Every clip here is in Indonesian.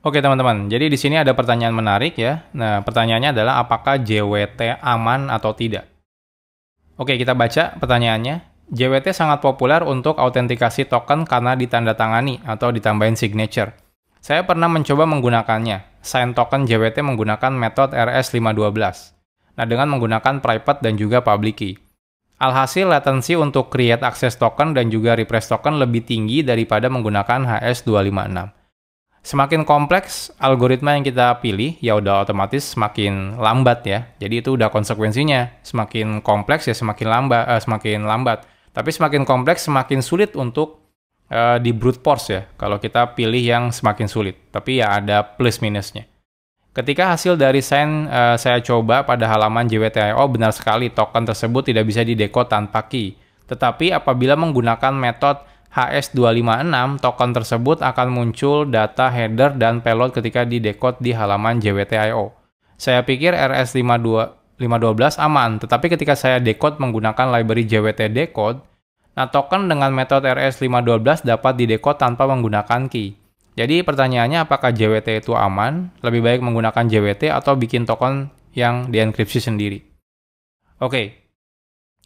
Oke teman-teman, jadi di sini ada pertanyaan menarik ya. Nah, pertanyaannya adalah apakah JWT aman atau tidak? Oke, kita baca pertanyaannya. JWT sangat populer untuk autentikasi token karena ditandatangani atau ditambahin signature. Saya pernah mencoba menggunakannya. Sign token JWT menggunakan metode RS512. Nah, dengan menggunakan private dan juga public key. Alhasil, latency untuk create access token dan juga refresh token lebih tinggi daripada menggunakan HS256. Semakin kompleks algoritma yang kita pilih, ya udah otomatis semakin lambat ya. Jadi itu udah konsekuensinya. Semakin kompleks ya semakin lambat. Tapi semakin kompleks semakin sulit untuk di brute force ya. Kalau kita pilih yang semakin sulit. Tapi ya ada plus minusnya. Ketika hasil dari sign saya coba pada halaman JWT.io, benar sekali token tersebut tidak bisa didekode tanpa key. Tetapi apabila menggunakan metode HS256, token tersebut akan muncul data header dan payload ketika didekode di halaman JWT.io. Saya pikir RS512 aman, tetapi ketika saya decode menggunakan library JWT Decode, nah token dengan metode RS512 dapat didekode tanpa menggunakan key. Jadi pertanyaannya apakah JWT itu aman? Lebih baik menggunakan JWT atau bikin token yang dienkripsi sendiri? Oke,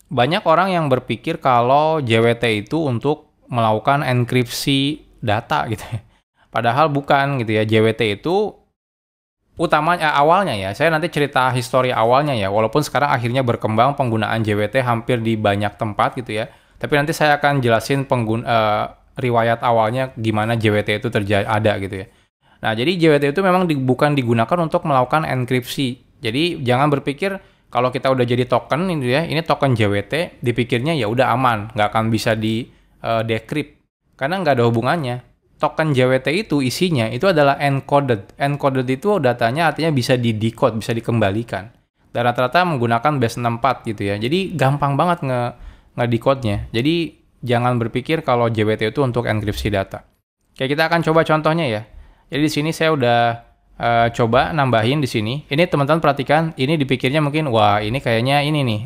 banyak orang yang berpikir kalau JWT itu untuk melakukan enkripsi data gitu ya. Padahal bukan gitu ya. JWT itu utamanya awalnya ya. Saya nanti cerita histori awalnya ya. Walaupun sekarang akhirnya berkembang penggunaan JWT hampir di banyak tempat gitu ya. Tapi nanti saya akan jelasin riwayat awalnya gimana JWT itu ada gitu ya. Nah, jadi JWT itu memang bukan digunakan untuk melakukan enkripsi. Jadi jangan berpikir kalau kita udah jadi token ini ya, ini token JWT, dipikirnya ya udah aman, nggak akan bisa di decrypt, karena nggak ada hubungannya. Token JWT itu isinya itu adalah encoded. Encoded itu datanya artinya bisa di-decode, bisa dikembalikan. Dan rata-rata menggunakan base 64 gitu ya. Jadi gampang banget nge-decode-nya. Jadi jangan berpikir kalau JWT itu untuk enkripsi data. Oke, kita akan coba contohnya ya. Jadi di sini saya udah coba nambahin di sini. Ini teman-teman perhatikan, ini dipikirnya mungkin wah ini kayaknya ini nih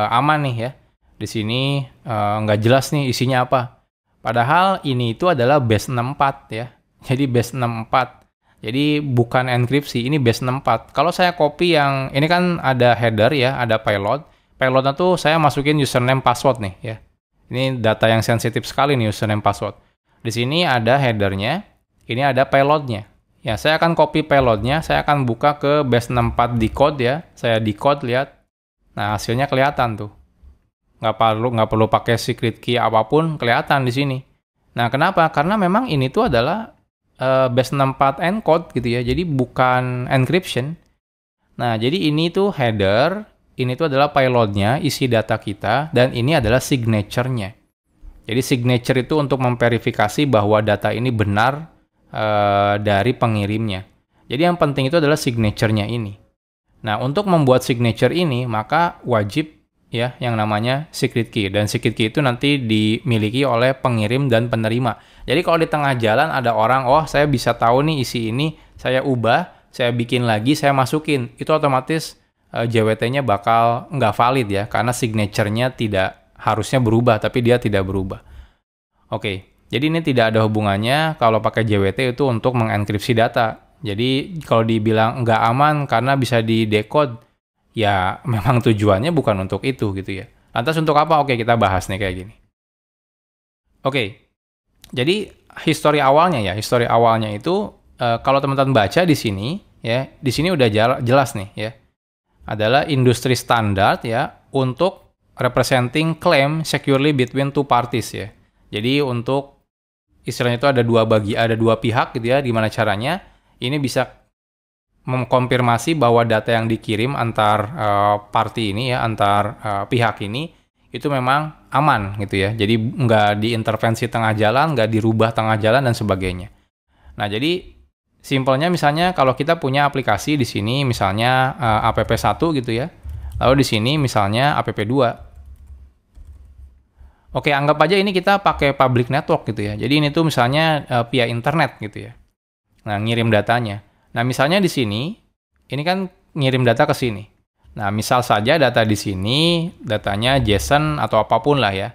aman nih ya. Di sini nggak jelas nih isinya apa. Padahal ini itu adalah base 64 ya. Jadi base 64. Jadi bukan enkripsi, ini base 64. Kalau saya copy yang, ini kan ada header ya, ada payload. Payloadnya tuh saya masukin username password nih ya. Ini data yang sensitif sekali nih username password. Di sini ada headernya, ini ada payloadnya. Ya, saya akan copy payloadnya, saya akan buka ke base 64 decode ya. Saya decode, lihat. Nah, hasilnya kelihatan tuh. Nggak perlu pakai secret key apapun, kelihatan di sini. Nah, kenapa? Karena memang ini tuh adalah base 64 encode gitu ya, jadi bukan encryption. Nah, jadi ini tuh header, ini tuh adalah payloadnya, isi data kita, dan ini adalah signature-nya. Jadi signature itu untuk memverifikasi bahwa data ini benar dari pengirimnya. Jadi yang penting itu adalah signature-nya ini. Nah, untuk membuat signature ini, maka wajib ya yang namanya secret key, dan secret key itu nanti dimiliki oleh pengirim dan penerima. Jadi kalau di tengah jalan ada orang, oh saya bisa tahu nih isi ini, saya ubah, saya bikin lagi, saya masukin, itu otomatis JWT-nya bakal nggak valid ya, karena signature-nya tidak harusnya berubah, tapi dia tidak berubah. Oke, jadi ini tidak ada hubungannya kalau pakai JWT itu untuk mengenkripsi data. Jadi kalau dibilang nggak aman karena bisa di-decode, ya memang tujuannya bukan untuk itu gitu ya. Lantas untuk apa? Oke, kita bahas nih kayak gini. Oke, jadi histori awalnya itu kalau teman-teman baca di sini ya, di sini udah jelas nih ya. Adalah industri standar ya untuk representing claim securely between two parties ya. Jadi untuk istilahnya itu ada dua pihak gitu ya, gimana caranya ini bisa mengkonfirmasi bahwa data yang dikirim antar party ini ya, antar pihak ini itu memang aman gitu ya. Jadi nggak diintervensi tengah jalan, nggak dirubah tengah jalan dan sebagainya. Nah, jadi simpelnya misalnya kalau kita punya aplikasi di sini misalnya app1 gitu ya. Lalu di sini misalnya app2. Oke, anggap aja ini kita pakai public network gitu ya. Jadi ini tuh misalnya via internet gitu ya. Nah, ngirim datanya. Nah, misalnya di sini, ini kan ngirim data ke sini. Nah, misal saja data di sini, datanya JSON atau apapun lah ya.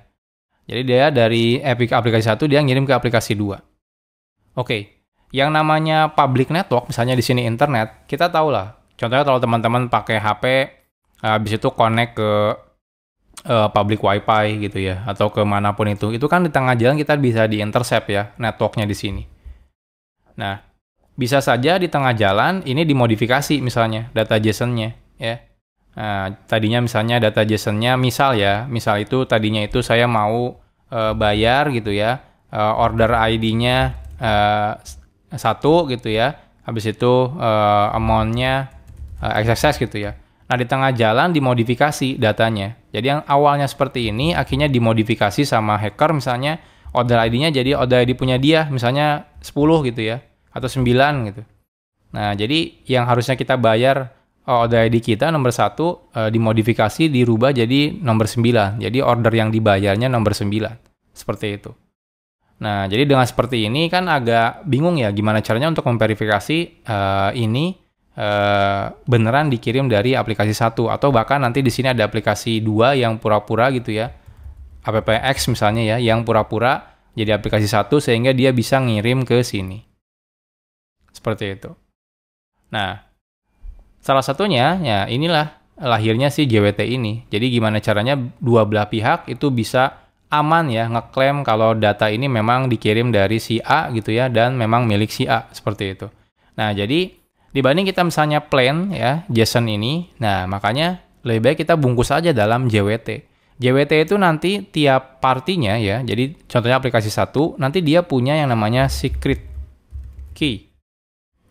Jadi dia dari aplikasi 1, dia ngirim ke aplikasi 2. Oke, Yang namanya public network, misalnya di sini internet, kita tahu lah. Contohnya kalau teman-teman pakai HP, habis itu connect ke public wifi gitu ya, atau ke manapun itu kan di tengah jalan kita bisa di-intercept ya, networknya di sini. Nah, bisa saja di tengah jalan ini dimodifikasi misalnya, data JSON-nya ya. Nah, tadinya misalnya data JSON-nya misal itu tadinya itu saya mau bayar gitu ya, order ID-nya 1 gitu ya, habis itu amount-nya XXX gitu ya. Nah, di tengah jalan dimodifikasi datanya. Jadi yang awalnya seperti ini, akhirnya dimodifikasi sama hacker, misalnya order ID-nya jadi order ID punya dia, misalnya 10 gitu ya, atau 9 gitu. Nah, jadi yang harusnya kita bayar order ID kita nomor 1, dimodifikasi, dirubah jadi nomor 9. Jadi order yang dibayarnya nomor 9. Seperti itu. Nah, jadi dengan seperti ini kan agak bingung ya, gimana caranya untuk memverifikasi ini beneran dikirim dari aplikasi 1, atau bahkan nanti di sini ada aplikasi 2 yang pura-pura gitu ya, AppX misalnya ya, yang pura-pura jadi aplikasi 1 sehingga dia bisa ngirim ke sini. Seperti itu. Nah, salah satunya ya inilah lahirnya si JWT ini. Jadi gimana caranya dua belah pihak itu bisa aman ya ngeklaim kalau data ini memang dikirim dari si A gitu ya, dan memang milik si A, seperti itu. Nah, jadi dibanding kita misalnya plain ya, JSON ini, nah makanya lebih baik kita bungkus aja dalam JWT. JWT itu nanti tiap partinya ya, jadi contohnya aplikasi 1, nanti dia punya yang namanya secret key.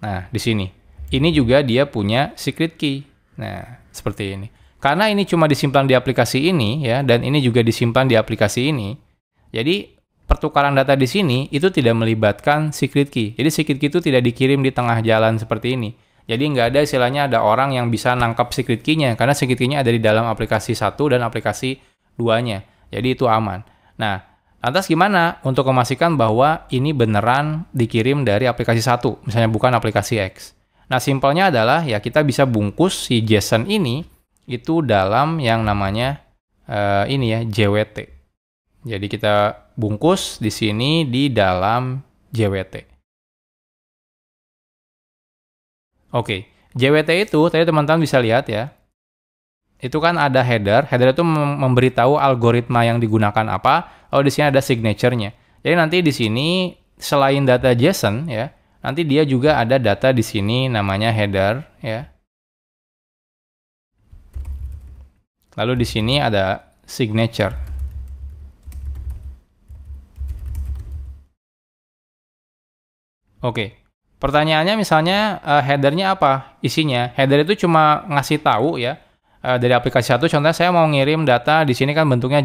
Nah, di sini. Ini juga dia punya secret key. Nah, seperti ini. Karena ini cuma disimpan di aplikasi ini ya, dan ini juga disimpan di aplikasi ini, jadi pertukaran data di sini itu tidak melibatkan secret key. Jadi secret key itu tidak dikirim di tengah jalan seperti ini. Jadi nggak ada istilahnya ada orang yang bisa nangkap secret key-nya, karena secret key-nya ada di dalam aplikasi 1 dan aplikasi 2-nya. Jadi itu aman. Nah, lantas gimana untuk memastikan bahwa ini beneran dikirim dari aplikasi 1, misalnya bukan aplikasi X? Nah, simpelnya adalah ya kita bisa bungkus si JSON ini itu dalam yang namanya ini ya, JWT. Jadi kita bungkus di sini di dalam JWT. Oke, JWT itu tadi teman-teman bisa lihat ya. Itu kan ada header. Header itu memberitahu algoritma yang digunakan apa. Lalu di sini ada signature-nya. Jadi nanti di sini selain data JSON ya, nanti dia juga ada data di sini namanya header ya. Lalu di sini ada signature. Oke, pertanyaannya misalnya header-nya apa isinya? Header itu cuma ngasih tahu ya, dari aplikasi 1, contohnya saya mau ngirim data, di sini kan bentuknya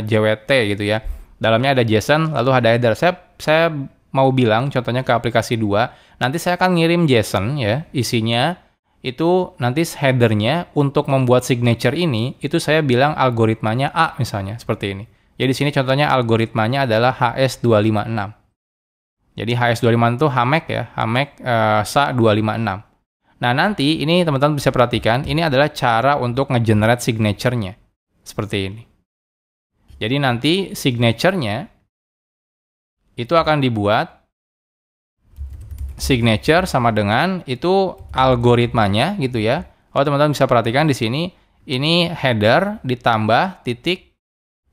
JWT gitu ya. Dalamnya ada JSON, lalu ada header. Saya mau bilang contohnya ke aplikasi 2, nanti saya akan ngirim JSON ya, isinya itu nanti header-nya untuk membuat signature ini, itu saya bilang algoritmanya A misalnya, seperti ini. Jadi di sini contohnya algoritmanya adalah HS256. Jadi HS256 itu HAMEC ya, HAMEC SA256. Nah, nanti ini teman-teman bisa perhatikan, ini adalah cara untuk nge-generate signature-nya. Seperti ini. Jadi nanti signature-nya itu akan dibuat signature sama dengan itu algoritmanya gitu ya. Oh, teman-teman bisa perhatikan di sini, ini header ditambah titik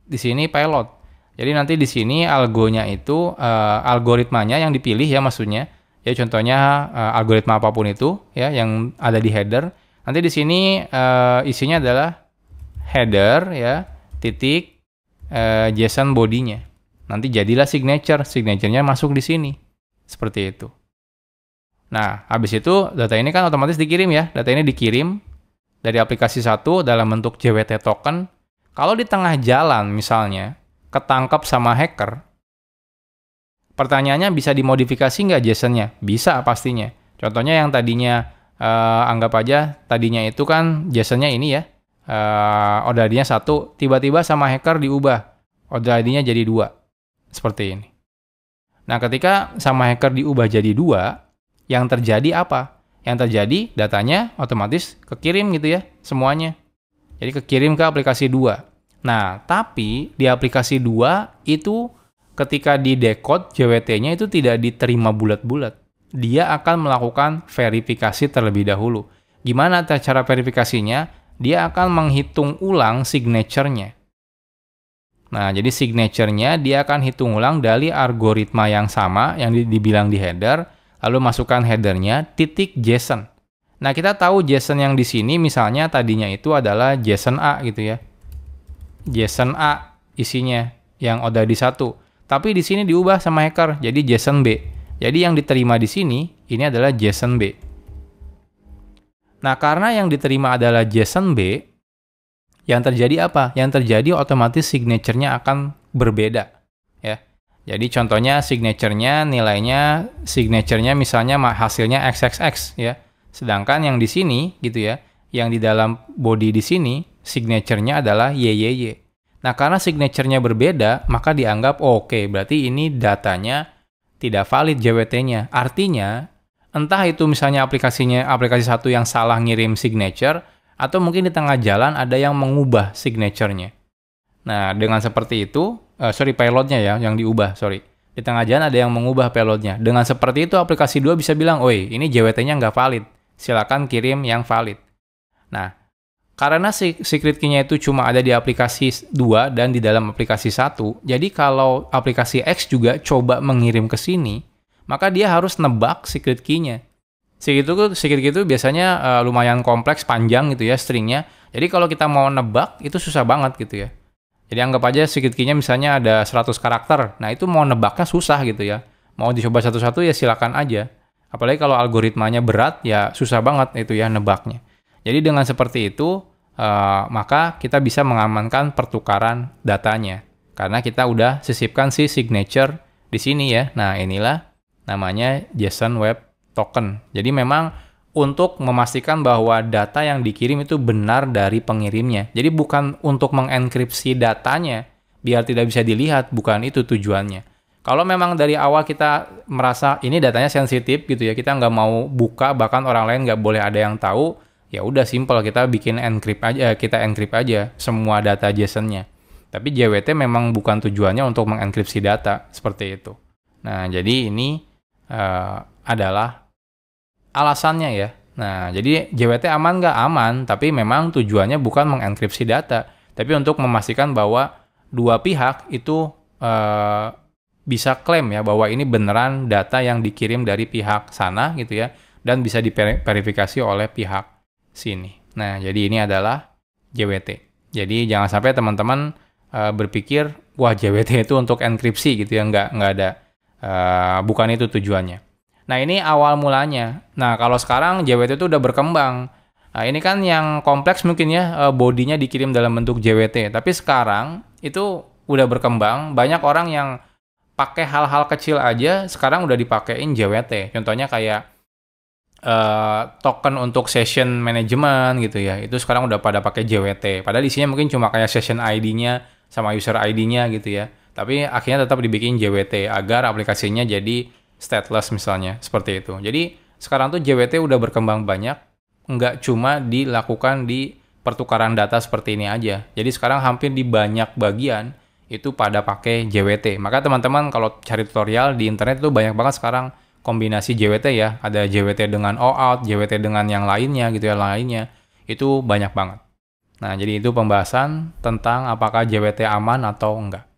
di sini payload. Jadi nanti di sini algonya itu algoritmanya yang dipilih ya maksudnya. Ya contohnya algoritma apapun itu ya yang ada di header. Nanti di sini isinya adalah header ya titik JSON body-nya. Nanti jadilah signature. Signature-nya masuk di sini. Seperti itu. Nah, habis itu data ini kan otomatis dikirim ya. Data ini dikirim dari aplikasi 1 dalam bentuk JWT token. Kalau di tengah jalan misalnya ketangkap sama hacker, pertanyaannya bisa dimodifikasi nggak JSON-nya? Bisa pastinya. Contohnya yang tadinya, anggap aja tadinya itu kan JSON-nya ini ya, order ID-nya 1, tiba-tiba sama hacker diubah, order ID-nya jadi 2. Seperti ini. Nah, ketika sama hacker diubah jadi 2, yang terjadi apa? Yang terjadi datanya otomatis kekirim gitu ya, semuanya. Jadi kekirim ke aplikasi 2. Nah, tapi di aplikasi 2 itu ketika di decode JWT-nya itu tidak diterima bulat-bulat. dia akan melakukan verifikasi terlebih dahulu. Gimana cara verifikasinya? Dia akan menghitung ulang signature-nya. Nah, jadi signature-nya dia akan hitung ulang dari algoritma yang sama yang dibilang di header, lalu masukkan header-nya titik JSON. Nah, kita tahu JSON yang di sini misalnya tadinya itu adalah JSON A gitu ya. JSON A isinya yang udah di satu. Tapi di sini diubah sama hacker jadi JSON B. Jadi yang diterima di sini ini adalah JSON B. Nah, karena yang diterima adalah JSON B, yang terjadi apa? Yang terjadi otomatis signature-nya akan berbeda, ya. Jadi contohnya signature-nya nilainya signature-nya misalnya hasilnya XXX ya. Sedangkan yang di sini gitu ya, yang di dalam body di sini signature-nya adalah YYY. Nah, karena signature-nya berbeda, maka dianggap oke, berarti ini datanya tidak valid JWT-nya. Artinya, entah itu misalnya aplikasi satu yang salah ngirim signature, atau mungkin di tengah jalan ada yang mengubah signature-nya. Nah, dengan seperti itu, payload-nya ya, yang diubah, Di tengah jalan ada yang mengubah payload-nya. Dengan seperti itu, aplikasi 2 bisa bilang, "Oi, ini JWT-nya nggak valid. Silakan kirim yang valid." Nah, karena secret key-nya itu cuma ada di aplikasi 2 dan di dalam aplikasi 1, jadi kalau aplikasi X juga coba mengirim ke sini, maka dia harus nebak secret key-nya. Secret key itu biasanya lumayan kompleks, panjang gitu ya stringnya. Jadi kalau kita mau nebak, itu susah banget gitu ya. Jadi anggap aja secret key-nya misalnya ada 100 karakter. Nah, itu mau nebaknya susah gitu ya. Mau dicoba satu-satu ya silakan aja. Apalagi kalau algoritmanya berat, ya susah banget itu ya nebaknya. Jadi dengan seperti itu, maka kita bisa mengamankan pertukaran datanya. Karena kita udah sisipkan si signature di sini ya. Nah, inilah namanya JSON Web Token. Jadi memang untuk memastikan bahwa data yang dikirim itu benar dari pengirimnya. Jadi bukan untuk mengenkripsi datanya, biar tidak bisa dilihat, bukan itu tujuannya. Kalau memang dari awal kita merasa ini datanya sensitif gitu ya, kita nggak mau buka, bahkan orang lain nggak boleh ada yang tahu, ya udah simple kita bikin kita encrypt aja semua data JSON-nya. Tapi JWT memang bukan tujuannya untuk mengenkripsi data seperti itu. Nah, jadi ini adalah alasannya ya. Nah, jadi JWT aman nggak? Aman, tapi memang tujuannya bukan mengenkripsi data, tapi untuk memastikan bahwa dua pihak itu bisa klaim ya bahwa ini beneran data yang dikirim dari pihak sana gitu ya, dan bisa diverifikasi oleh pihak sini. Nah, jadi ini adalah JWT. Jadi jangan sampai teman-teman berpikir wah JWT itu untuk enkripsi gitu ya, nggak ada, bukan itu tujuannya. Nah, ini awal mulanya. Nah, kalau sekarang JWT itu udah berkembang. Nah, ini kan yang kompleks mungkin ya, bodinya dikirim dalam bentuk JWT. Tapi sekarang itu udah berkembang, banyak orang yang pakai hal-hal kecil aja sekarang udah dipakein JWT. Contohnya kayak token untuk session management gitu ya. Itu sekarang udah pada pakai JWT. Padahal isinya mungkin cuma kayak session ID-nya sama user ID-nya gitu ya. Tapi akhirnya tetap dibikin JWT agar aplikasinya jadi stateless misalnya, seperti itu. Jadi sekarang tuh JWT udah berkembang banyak, nggak cuma dilakukan di pertukaran data seperti ini aja. Jadi sekarang hampir di banyak bagian itu pada pakai JWT. Maka teman-teman kalau cari tutorial di internet itu banyak banget sekarang kombinasi JWT ya. Ada JWT dengan OAuth, JWT dengan yang lainnya gitu ya, lainnya. Itu banyak banget. Nah, jadi itu pembahasan tentang apakah JWT aman atau enggak.